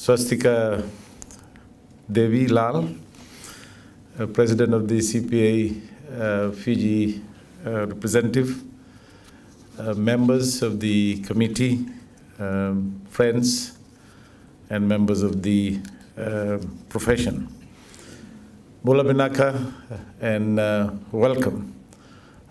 Swastika Devi Lal, President of the CPA Fiji representative, members of the committee, friends, and members of the profession. Bula Binaka and welcome.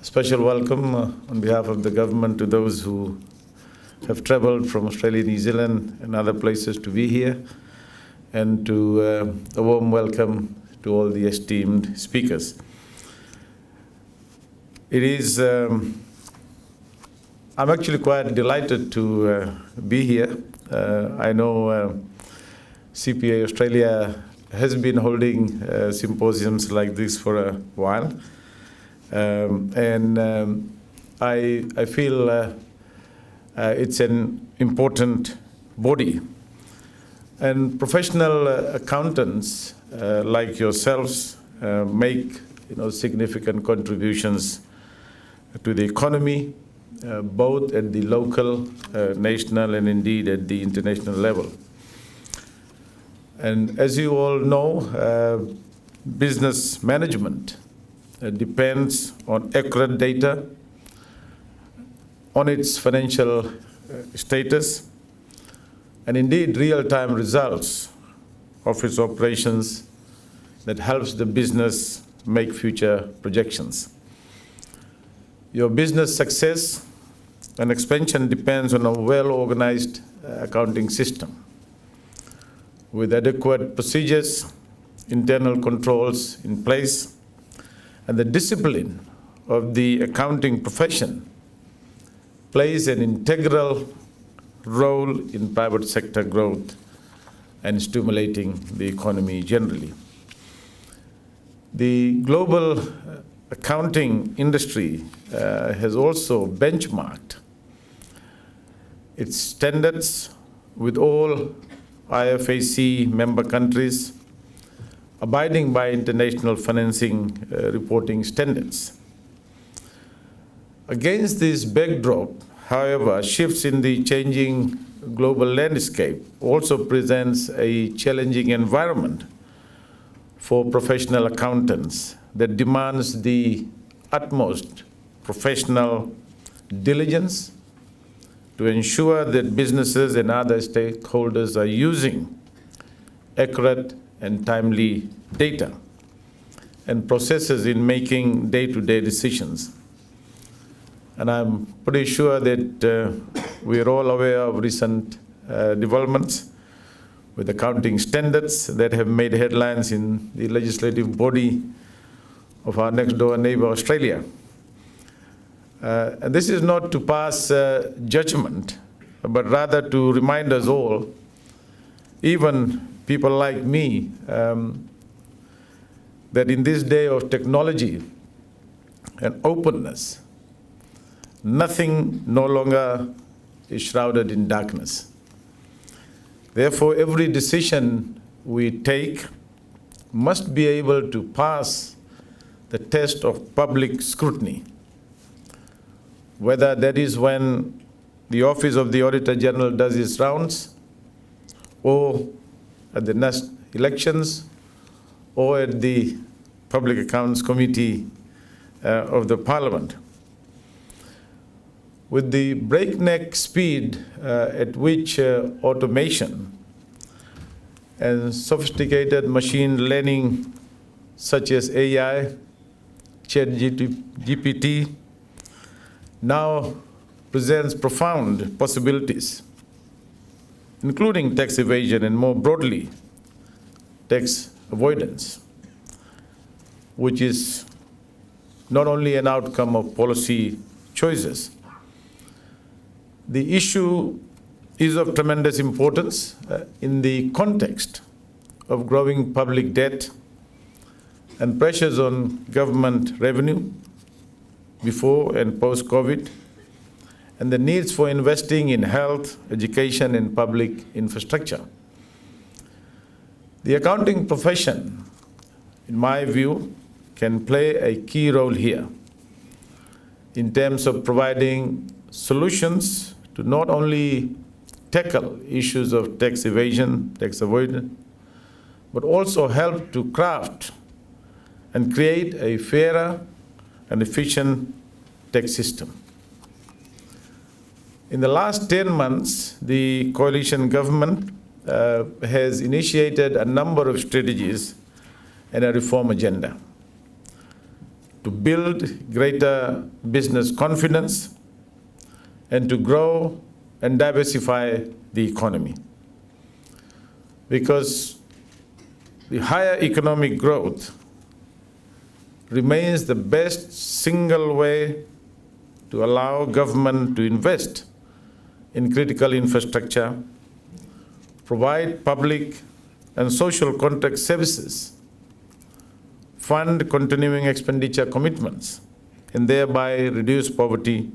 A special welcome on behalf of the government to those who have traveled from Australia, New Zealand, and other places to be here, and to a warm welcome to all the esteemed speakers. It is, I'm actually quite delighted to be here. I know CPA Australia has been holding symposiums like this for a while, and I feel it's an important body. And professional accountants like yourselves make significant contributions to the economy, both at the local, national, and indeed at the international level. And as you all know, business management depends on accurate data on its financial status, and indeed real-time results of its operations that helps the business make future projections. Your business success and expansion depends on a well-organized accounting system with adequate procedures, internal controls in place, and the discipline of the accounting profession plays an integral role in private sector growth and stimulating the economy generally. The global accounting industry has also benchmarked its standards with all IFAC member countries abiding by international financing reporting standards. Against this backdrop, however, shifts in the changing global landscape also presents a challenging environment for professional accountants that demands the utmost professional diligence to ensure that businesses and other stakeholders are using accurate and timely data and processes in making day-to-day decisions. And I'm pretty sure that we are all aware of recent developments with accounting standards that have made headlines in the legislative body of our next door neighbor, Australia. And this is not to pass judgment, but rather to remind us all, even people like me, that in this day of technology and openness, nothing no longer is shrouded in darkness. Therefore, every decision we take must be able to pass the test of public scrutiny, whether that is when the Office of the Auditor General does its rounds, or at the next elections, or at the Public Accounts Committee of the Parliament. With the breakneck speed at which automation and sophisticated machine learning such as AI, ChatGPT, now presents profound possibilities, including tax evasion and more broadly, tax avoidance, which is not only an outcome of policy choices. The issue is of tremendous importance in the context of growing public debt and pressures on government revenue before and post-COVID, and the needs for investing in health, education, and public infrastructure. The accounting profession, in my view, can play a key role here in terms of providing solutions to not only tackle issues of tax evasion, tax avoidance, but also help to craft and create a fairer and efficient tax system. In the last 10 months, the coalition government has initiated a number of strategies and a reform agenda to build greater business confidence and to grow and diversify the economy. Because the higher economic growth remains the best single way to allow government to invest in critical infrastructure, provide public and social contract services, fund continuing expenditure commitments, and thereby reduce poverty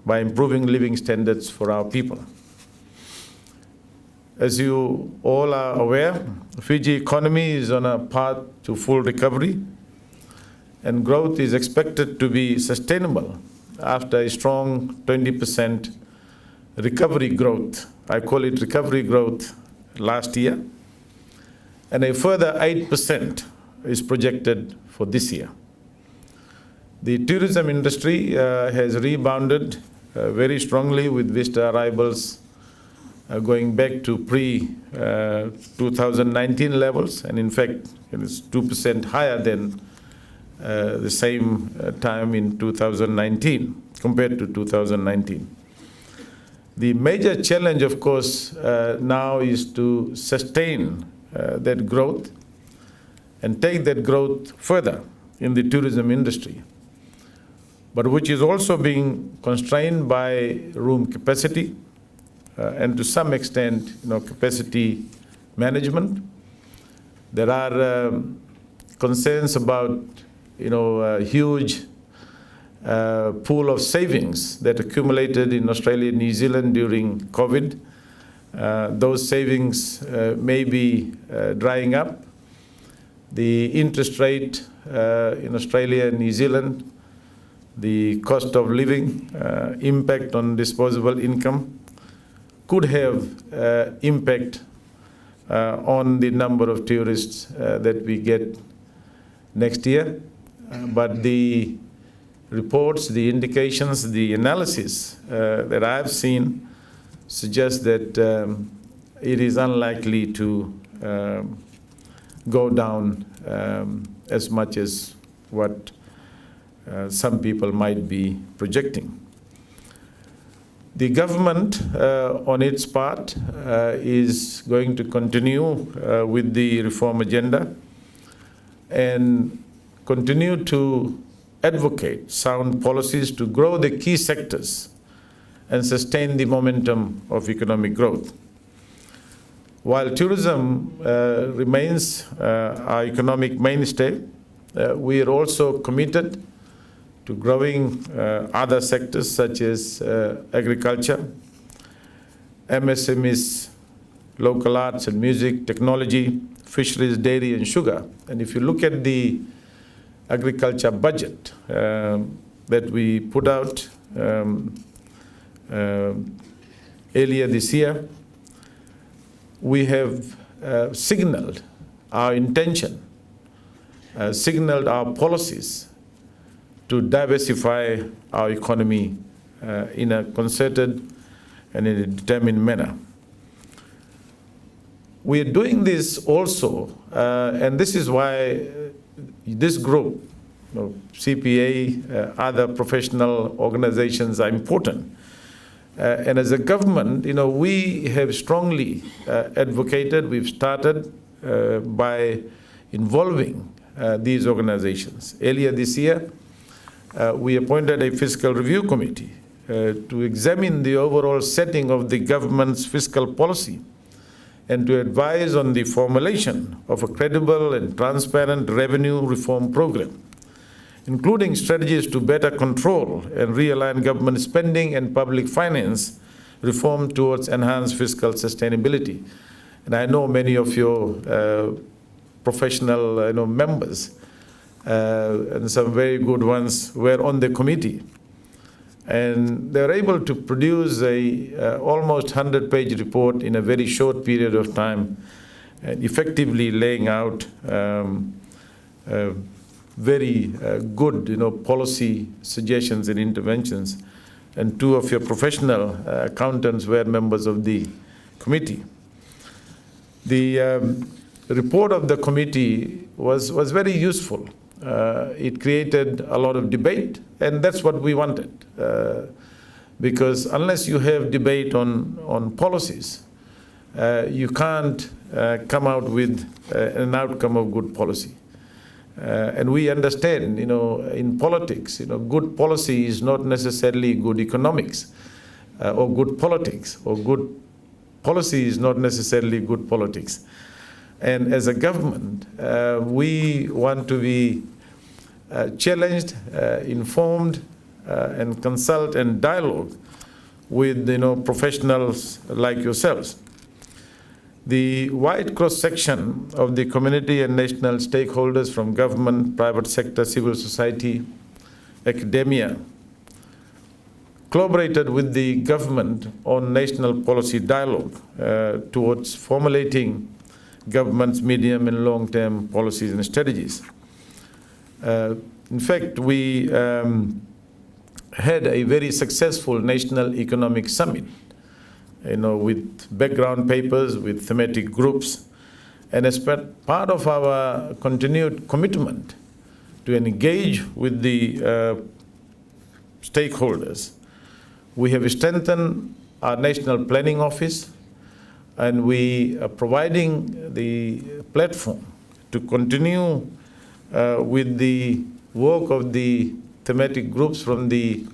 by improving living standards for our people. As you all are aware, the Fiji economy is on a path to full recovery, and growth is expected to be sustainable after a strong 20% recovery growth. I call it recovery growth last year, and a further 8% is projected for this year. The tourism industry has rebounded very strongly with visitor arrivals going back to pre-2019 levels, and in fact it is 2% higher than the same time in 2019, compared to 2019. The major challenge, of course, now is to sustain that growth and take that growth further in the tourism industry, but which is also being constrained by room capacity and to some extent, capacity management. There are concerns about, a huge pool of savings that accumulated in Australia and New Zealand during COVID. Those savings may be drying up. The interest rate in Australia and New Zealand, the cost of living, impact on disposable income could have impact on the number of tourists that we get next year. But the reports, the indications, the analysis that I've seen suggest that it is unlikely to go down as much as what some people might be projecting. The government, on its part, is going to continue with the reform agenda and continue to advocate sound policies to grow the key sectors and sustain the momentum of economic growth. While tourism remains our economic mainstay, we are also committed to growing other sectors such as agriculture, MSMEs, local arts and music, technology, fisheries, dairy and sugar. And if you look at the agriculture budget that we put out earlier this year, we have signaled our intention, signaled our policies to diversify our economy in a concerted and in a determined manner. We are doing this also, and this is why this group, CPA, other professional organizations are important. And as a government, we have strongly advocated, we've started by involving these organizations. Earlier this year, we appointed a fiscal review committee to examine the overall setting of the government's fiscal policy and to advise on the formulation of a credible and transparent revenue reform program, including strategies to better control and realign government spending and public finance reform towards enhanced fiscal sustainability. And I know many of your professional members, and some very good ones, were on the committee. And they're able to produce a almost 100-page report in a very short period of time, and effectively laying out very good policy suggestions and interventions. And two of your professional accountants were members of the committee. The report of the committee was very useful. It created a lot of debate, and that's what we wanted. Because unless you have debate on policies, you can't come out with an outcome of good policy. And we understand, in politics, good policy is not necessarily good economics or good politics, or good policy is not necessarily good politics. And as a government, we want to be challenged, informed, and consult and dialogue with professionals like yourselves. The wide cross-section of the community and national stakeholders from government, private sector, civil society, academia, collaborated with the government on national policy dialogue towards formulating government's medium and long-term policies and strategies. In fact, we had a very successful national economic summit, with background papers, with thematic groups. And as part of our continued commitment to engage with the stakeholders, we have strengthened our National Planning Office, and we are providing the platform to continue with the work of the thematic groups from the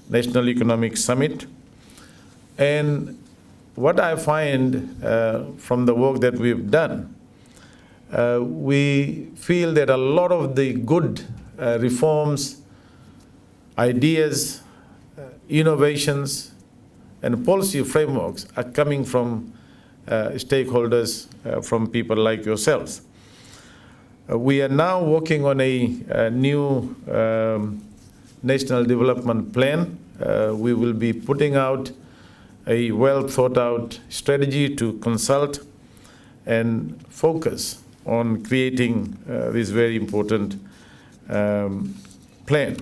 National Economic Summit. And what I find from the work that we've done, we feel that a lot of the good reforms, ideas, innovations, and policy frameworks are coming from stakeholders, from people like yourselves. We are now working on a new national development plan. We will be putting out a well-thought-out strategy to consult and focus on creating this very important plan.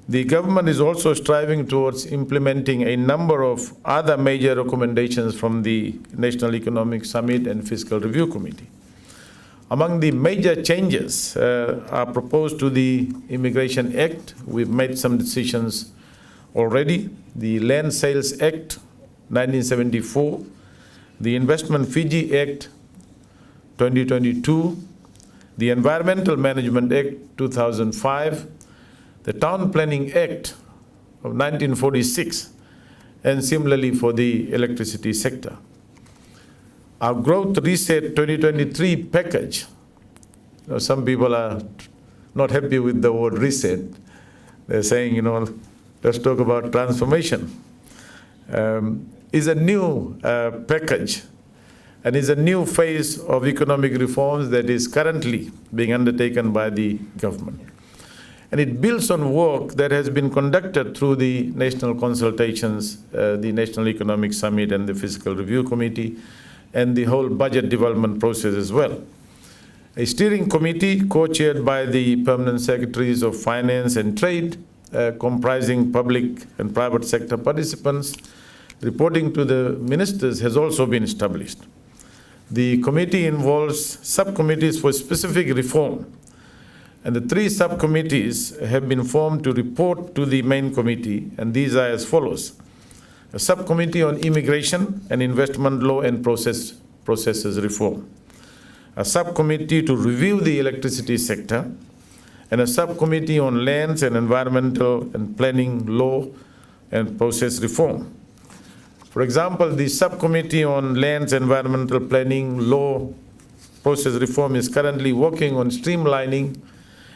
The government is also striving towards implementing a number of other major recommendations from the National Economic Summit and Fiscal Review Committee. Among the major changes are proposed to the Immigration Act. We've made some decisions already. The Land Sales Act, 1974, the Investment Fiji Act, 2022, the Environmental Management Act, 2005, the Town Planning Act of 1946, and similarly for the electricity sector. Our Growth Reset 2023 package, some people are not happy with the word reset. They're saying, let's talk about transformation. Is a new package, and is a new phase of economic reforms that is currently being undertaken by the government. And it builds on work that has been conducted through the national consultations, the National Economic Summit and the Fiscal Review Committee, and the whole budget development process as well. A steering committee co-chaired by the permanent secretaries of Finance and Trade, comprising public and private sector participants, reporting to the ministers, has also been established. The committee involves subcommittees for specific reform, and the 3 subcommittees have been formed to report to the main committee, and these are as follows: a subcommittee on immigration and investment law and processes reform, a subcommittee to review the electricity sector, and a subcommittee on lands and environmental and planning law and process reform. For example, the subcommittee on lands, environmental planning, law, process reform is currently working on streamlining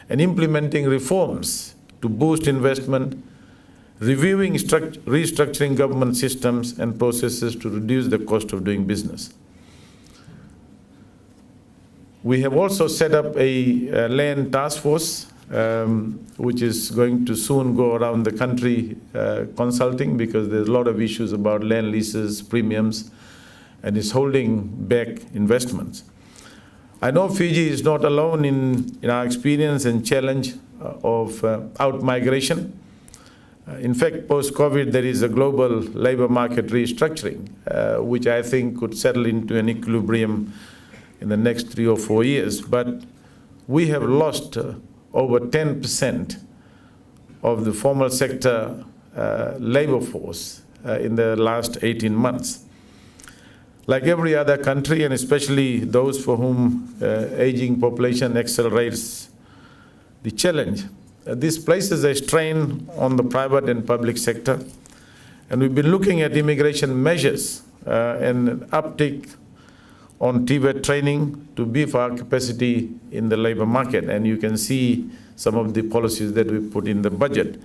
and implementing reforms to boost investment, reviewing, restructuring government systems and processes to reduce the cost of doing business. We have also set up a land task force which is going to soon go around the country consulting, because there's a lot of issues about land leases, premiums, and is holding back investments. I know Fiji is not alone in our experience and challenge of out-migration. In fact, post-COVID, there is a global labor market restructuring, which I think could settle into an equilibrium in the next 3 or 4 years. But we have lost over 10% of the formal sector labor force in the last 18 months. Like every other country, and especially those for whom aging population accelerates the challenge, this places a strain on the private and public sector. And we've been looking at immigration measures and an uptick on TVET training to beef our capacity in the labor market. And you can see some of the policies that we put in the budget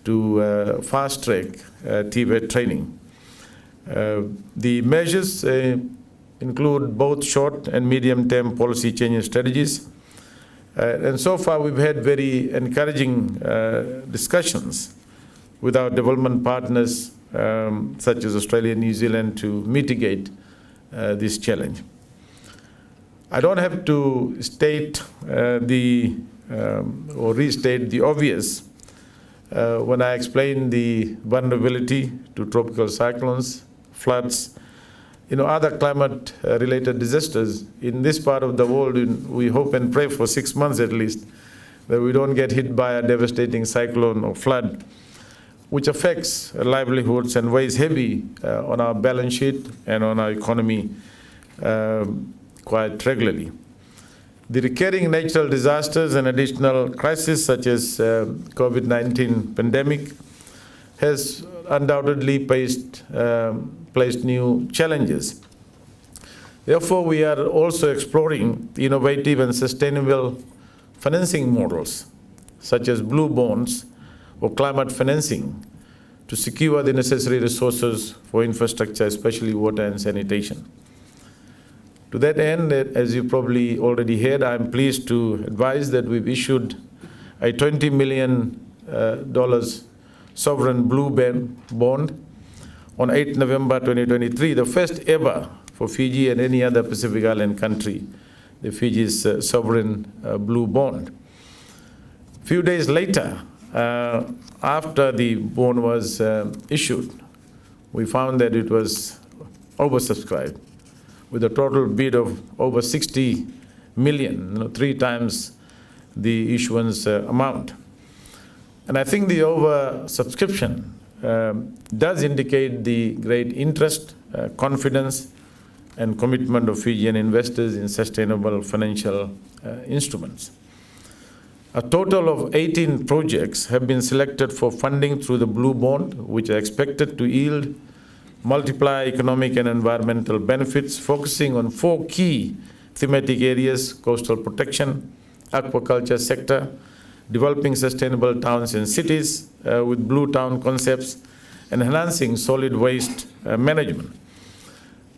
to fast-track TVET training. The measures include both short and medium-term policy change strategies. And so far, we've had very encouraging discussions with our development partners, such as Australia and New Zealand, to mitigate this challenge. I don't have to state or restate the obvious when I explain the vulnerability to tropical cyclones, floods, other climate-related disasters. In this part of the world, we hope and pray for 6 months at least that we don't get hit by a devastating cyclone or flood, which affects livelihoods and weighs heavy on our balance sheet and on our economy quite regularly. The recurring natural disasters and additional crises such as COVID-19 pandemic has undoubtedly placed new challenges. Therefore, we are also exploring innovative and sustainable financing models, such as blue bonds or climate financing, to secure the necessary resources for infrastructure, especially water and sanitation. To that end, as you probably already heard, I'm pleased to advise that we've issued a $20 million sovereign blue bond on 8 November 2023, the first ever for Fiji and any other Pacific Island country, the Fiji's sovereign blue bond. A few days later, after the bond was issued, we found that it was oversubscribed with a total bid of over 60 million, 3 times the issuance amount. And I think the oversubscription does indicate the great interest, confidence, and commitment of Fijian investors in sustainable financial instruments. A total of 18 projects have been selected for funding through the Blue Bond, which are expected to yield multiply economic and environmental benefits, focusing on 4 key thematic areas: coastal protection, aquaculture sector, developing sustainable towns and cities with blue town concepts, and enhancing solid waste management.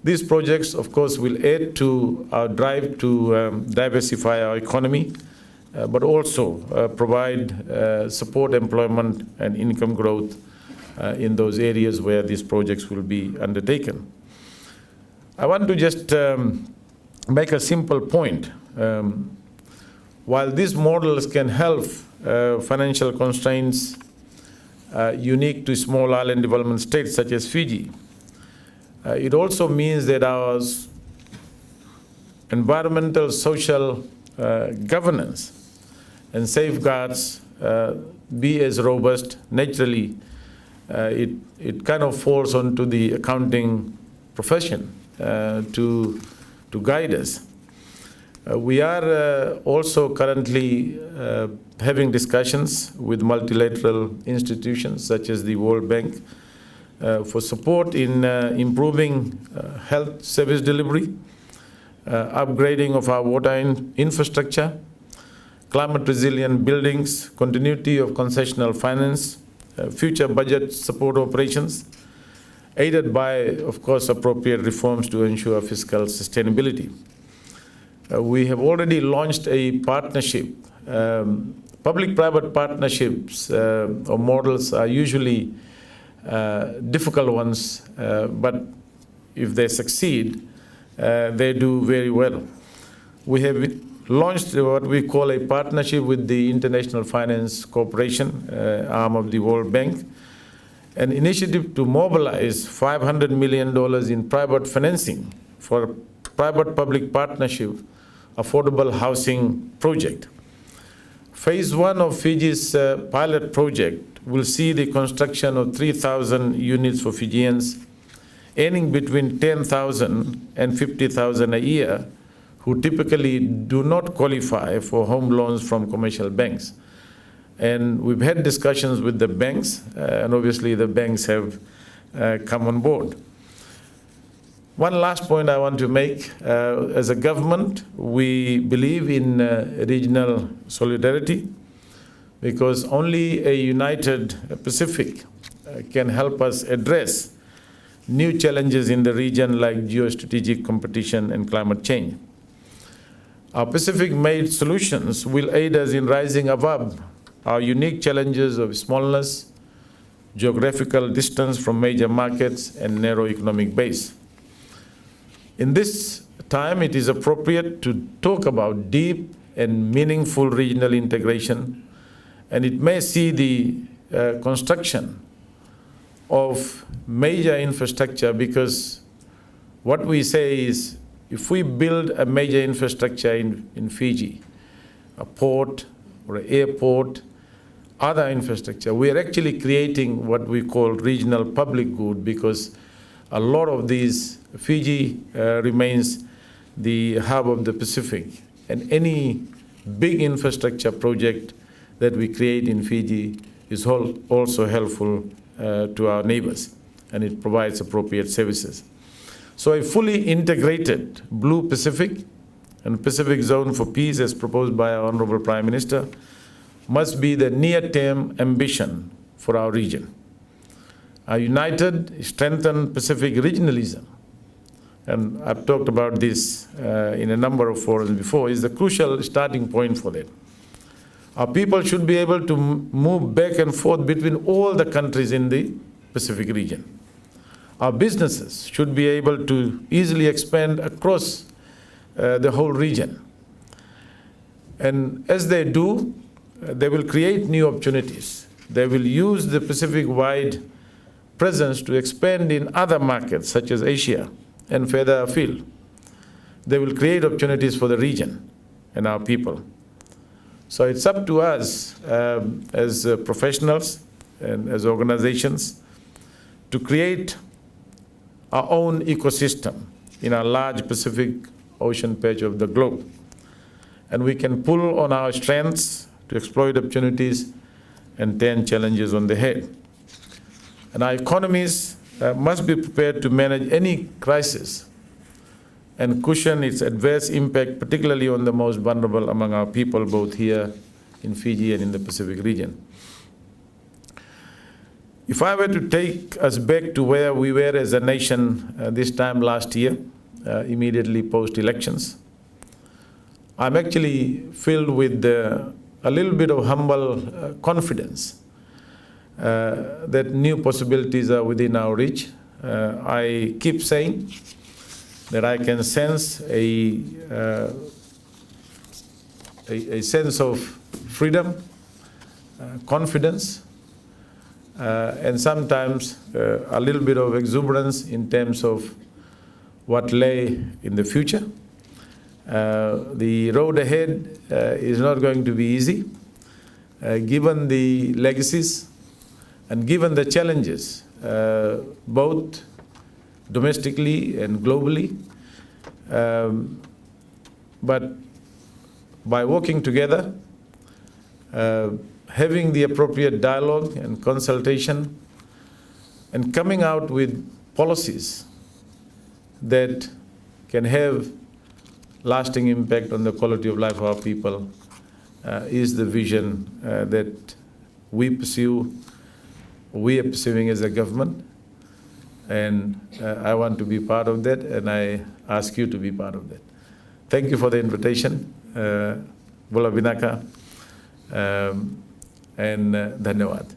These projects, of course, will aid to our drive to diversify our economy, but also provide support employment and income growth in those areas where these projects will be undertaken. I want to just make a simple point. While these models can help financial constraints unique to small island development states such as Fiji, it also means that our environmental, social governance and safeguards be as robust. Naturally, it kind of falls onto the accounting profession to guide us. We are also currently having discussions with multilateral institutions such as the World Bank for support in improving health service delivery, upgrading of our water infrastructure, climate resilient buildings, continuity of concessional finance, future budget support operations, aided by, of course, appropriate reforms to ensure fiscal sustainability. We have already launched a partnership Public-private partnerships or models are usually difficult ones, but if they succeed, they do very well. We have launched what we call a partnership with the International Finance Corporation, arm of the World Bank, an initiative to mobilize $500 million in private financing for a private-public partnership affordable housing project. Phase 1 of Fiji's pilot project will see the construction of 3,000 units for Fijians, earning between 10,000 and 50,000 a year, who typically do not qualify for home loans from commercial banks. And we've had discussions with the banks, and obviously the banks have come on board. One last point I want to make, as a government, we believe in regional solidarity, because only a united Pacific can help us address new challenges in the region like geostrategic competition and climate change. Our Pacific-made solutions will aid us in rising above our unique challenges of smallness, geographical distance from major markets, and narrow economic base. In this time, it is appropriate to talk about deep and meaningful regional integration, and it may see the construction of major infrastructure, because what we say is, if we build a major infrastructure in Fiji, a port or an airport, other infrastructure, we are actually creating what we call regional public good, because a lot of these, Fiji remains the hub of the Pacific, and any big infrastructure project that we create in Fiji is also helpful to our neighbors, and it provides appropriate services. So a fully integrated Blue Pacific and Pacific Zone for Peace, as proposed by our Honorable Prime Minister, must be the near-term ambition for our region. A united, strengthened Pacific regionalism, and I've talked about this in a number of forums before, is the crucial starting point for that. Our people should be able to move back and forth between all the countries in the Pacific region. Our businesses should be able to easily expand across the whole region. And as they do, they will create new opportunities. They will use the Pacific-wide presence to expand in other markets, such as Asia and further afield. They will create opportunities for the region and our people. So it's up to us as professionals and as organizations to create our own ecosystem in our large Pacific Ocean patch of the globe. And we can pull on our strengths to exploit opportunities and turn challenges on the head. And our economies must be prepared to manage any crisis and cushion its adverse impact, particularly on the most vulnerable among our people, both here in Fiji and in the Pacific region. If I were to take us back to where we were as a nation this time last year, immediately post-elections, I'm actually filled with a little bit of humble confidence that new possibilities are within our reach. I keep saying that I can sense a sense of freedom, confidence, and sometimes a little bit of exuberance in terms of what lay in the future. The road ahead is not going to be easy, given the legacies and given the challenges, both domestically and globally. But by working together, having the appropriate dialogue and consultation, and coming out with policies that can have lasting impact on the quality of life of our people, is the vision that we pursue, we are pursuing as a government. And I want to be part of that, and I ask you to be part of that. Thank you for the invitation. Bula Binaka. And धन्यवाद.